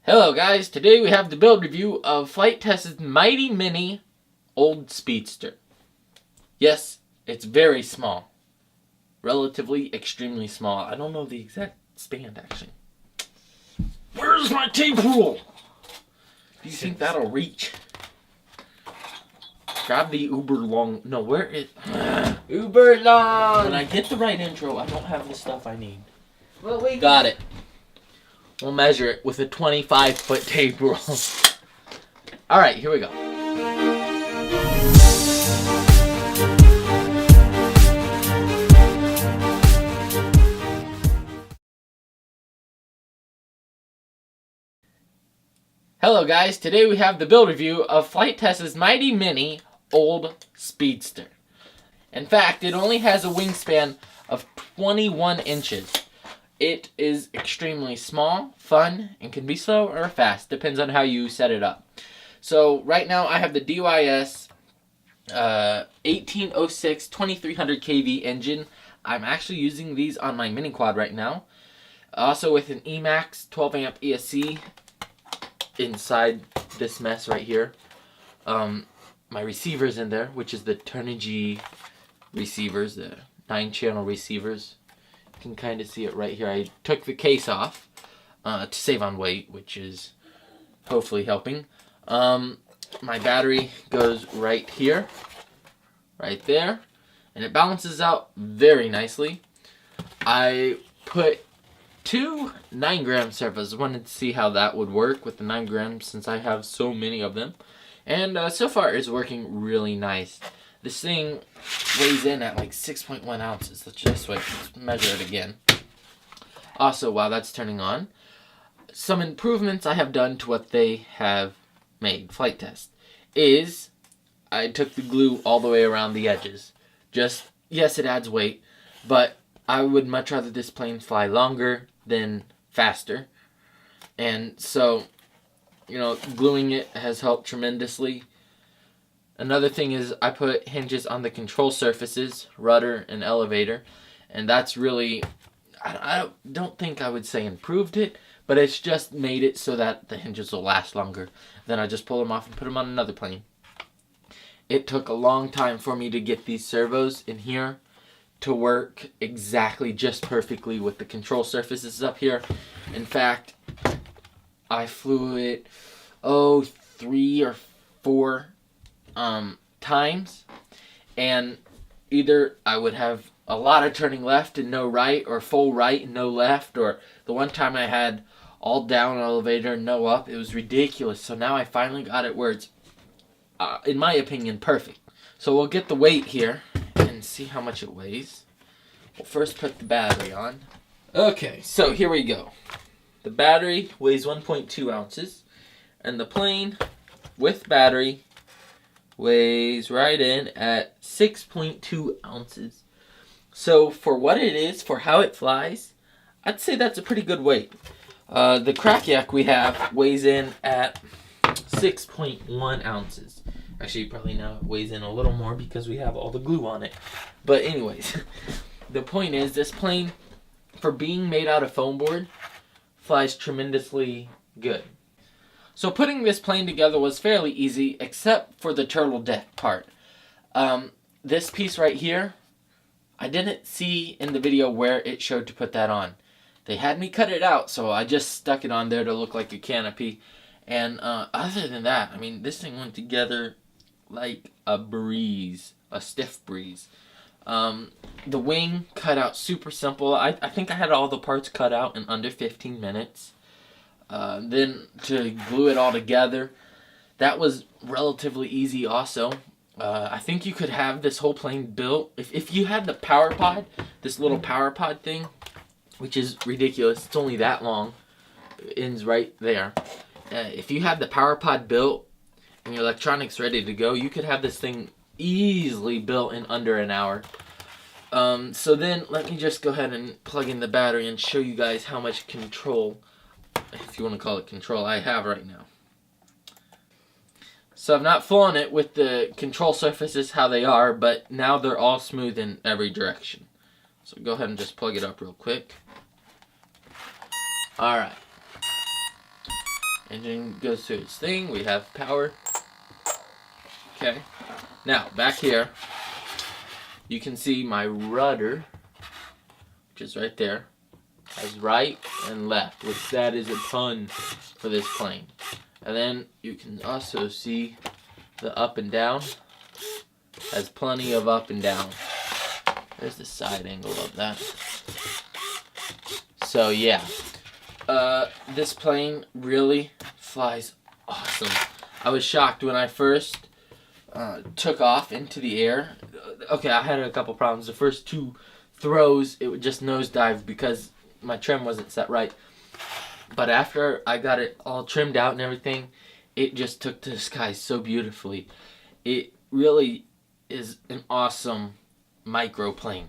Hello guys, today we have the build review of Flite Test's Mighty Mini Old Speedster. Yes, it's very small. Relatively extremely small. I don't know the exact span actually. Where's my tape rule? Do you think that'll reach? Grab the uber long... No, where is... Uber long! When I get the right intro, I don't have the stuff I need. Well, wait. Got it. We'll measure it with a 25-foot tape rule. Alright, here we go. Hello guys, today we have the build review of Flite Test's Mighty Mini Old Speedster. In fact, it only has a wingspan of 21 inches. It is extremely small, fun, and can be slow or fast. Depends on how you set it up. So right now I have the DYS 1806 2300 kV engine. I'm actually using these on my mini quad right now. Also with an Emax 12 amp ESC inside this mess right here. My receivers in there, which is the Turnigy receivers, the 9-channel receivers. You can kind of see it right here. I took the case off to save on weight, which is hopefully helping. My battery goes right here, right there, and it balances out very nicely. I put two 9-gram servos. Wanted to see how that would work with the 9 grams since I have so many of them. And so far it's working really nice. This thing weighs in at like 6.1 ounces. Let's measure it again. Also, while that's turning on, some improvements I have done to what they have made, Flite Test, is I took the glue all the way around the edges. Yes, it adds weight, but I would much rather this plane fly longer than faster. And so, gluing it has helped tremendously. Another thing is I put hinges on the control surfaces, rudder and elevator, and that's really, I don't think I would say improved it, but it's just made it so that the hinges will last longer. Then I just pull them off and put them on another plane. It took a long time for me to get these servos in here to work exactly just perfectly with the control surfaces up here. In fact, I flew it 3 or 4 times, and either I would have a lot of turning left and no right, or full right and no left, or the one time I had all down elevator and no up. It was ridiculous. So now I finally got it where it's in my opinion perfect. So we'll get the weight here and see how much it weighs. We'll first put the battery on. Okay, so here we go. The battery weighs 1.2 ounces, and the plane with battery weighs right in at 6.2 ounces. So for what it is, for how it flies, I'd say that's a pretty good weight. The crack yak we have weighs in at 6.1 ounces. Actually, probably now it weighs in a little more because we have all the glue on it. But anyways, the point is this plane, for being made out of foam board, flies tremendously good. So putting this plane together was fairly easy, except for the turtle deck part. This piece right here, I didn't see in the video where it showed to put that on. They had me cut it out, so I just stuck it on there to look like a canopy. And other than that, I mean, this thing went together like a breeze, a stiff breeze. The wing cut out super simple. I think I had all the parts cut out in under 15 minutes. Then to glue it all together, that was relatively easy also. I think you could have this whole plane built, if you had the power pod, this little power pod thing, which is ridiculous, it's only that long, it ends right there. If you had the power pod built and your electronics ready to go, you could have this thing easily built in under an hour. So then let me just go ahead and plug in the battery and show you guys how much control, if you want to call it control, I have right now. So I've not flown it with the control surfaces how they are, but now they're all smooth in every direction. So go ahead and just plug it up real quick. Alright. Engine goes through its thing. We have power. Okay. Now, back here, you can see my rudder, which is right there, has right and left, which that is a ton for this plane. And then you can also see the up and down. Has plenty of up and down. There's the side angle of that. So yeah, this plane really flies awesome. I was shocked when I first took off into the air. Okay, I had a couple problems. The first 2 throws, it would just nosedive because my trim wasn't set right. But after I got it all trimmed out and everything, it just took to the sky so beautifully. It really is an awesome microplane.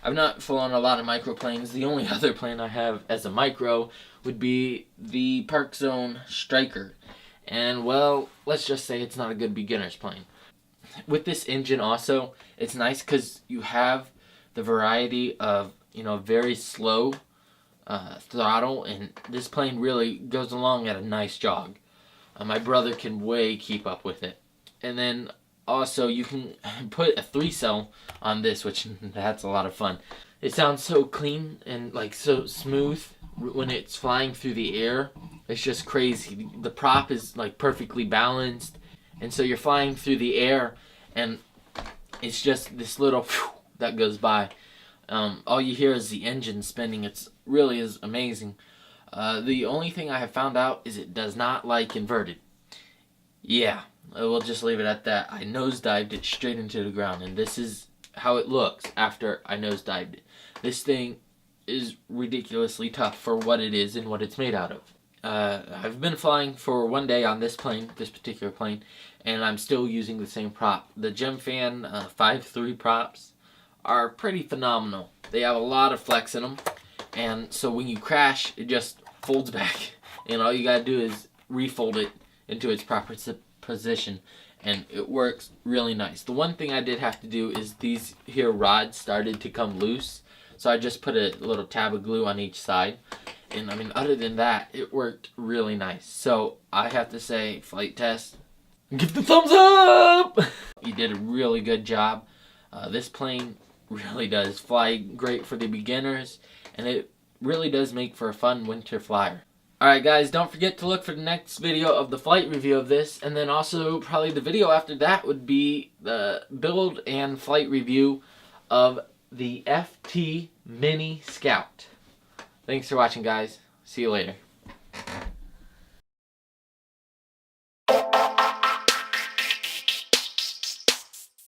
I've not flown a lot of microplanes. The only other plane I have as a micro would be the Park Zone Striker. And well, let's just say it's not a good beginner's plane. With this engine also, it's nice because you have the variety of, very slow throttle, and this plane really goes along at a nice jog. My brother can way keep up with it. And then also you can put a 3-cell on this, which that's a lot of fun. It sounds so clean and like so smooth when it's flying through the air. It's just crazy. The prop is like perfectly balanced, and so you're flying through the air and it's just this little that goes by. All you hear is the engine spinning. It really is amazing. The only thing I have found out is it does not like inverted. Yeah, we'll just leave it at that. I nosedived it straight into the ground, and this is how it looks after I nosedived it. This thing is ridiculously tough for what it is and what it's made out of. I've been flying for 1 day on this plane, this particular plane, and I'm still using the same prop. The Gemfan 5.3 props are pretty phenomenal. They have a lot of flex in them, and so when you crash, it just folds back, and all you gotta do is refold it into its proper position, and it works really nice. The one thing I did have to do is these here rods started to come loose, so I just put a little tab of glue on each side. And I mean, other than that, it worked really nice. So I have to say, Flite Test, give the thumbs up! You did a really good job. This plane really does fly great for the beginners, and it really does make for a fun winter flyer. Alright guys, don't forget to look for the next video of the flight review of this, and then also probably the video after that would be the build and flight review of the FT Mini Scout. Thanks for watching, guys. See you later.